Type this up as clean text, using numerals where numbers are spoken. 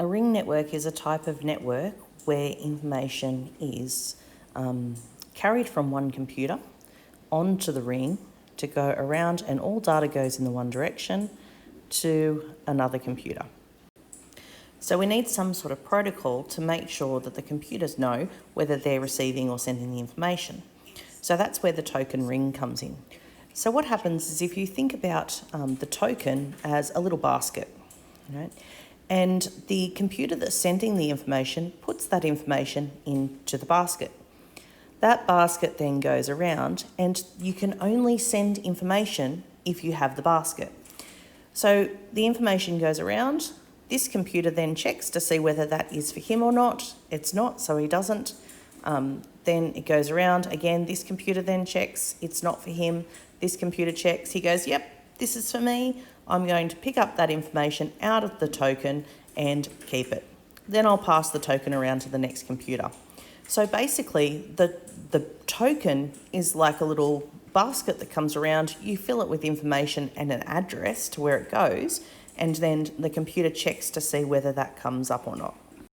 A ring network is a type of network where information is carried from one computer onto the ring to go around, and all data goes in the one direction to another computer. So we need some sort of protocol to make sure that the computers know whether they're receiving or sending the information. So that's where the token ring comes in. So what happens is, if you think about the token as a little basket, right? And the computer that's sending the information puts that information into the basket. That basket then goes around, and you can only send information if you have the basket. So the information goes around. This computer then checks to see whether that is for him or not. It's not, so he doesn't. Then it goes around again. This computer then checks. It's not for him. This computer checks. He goes, yep, this is for me. I'm going to pick up that information out of the token and keep it. Then I'll pass the token around to the next computer. So basically, the token is like a little basket that comes around. You fill it with information and an address to where it goes, and then the computer checks to see whether that comes up or not.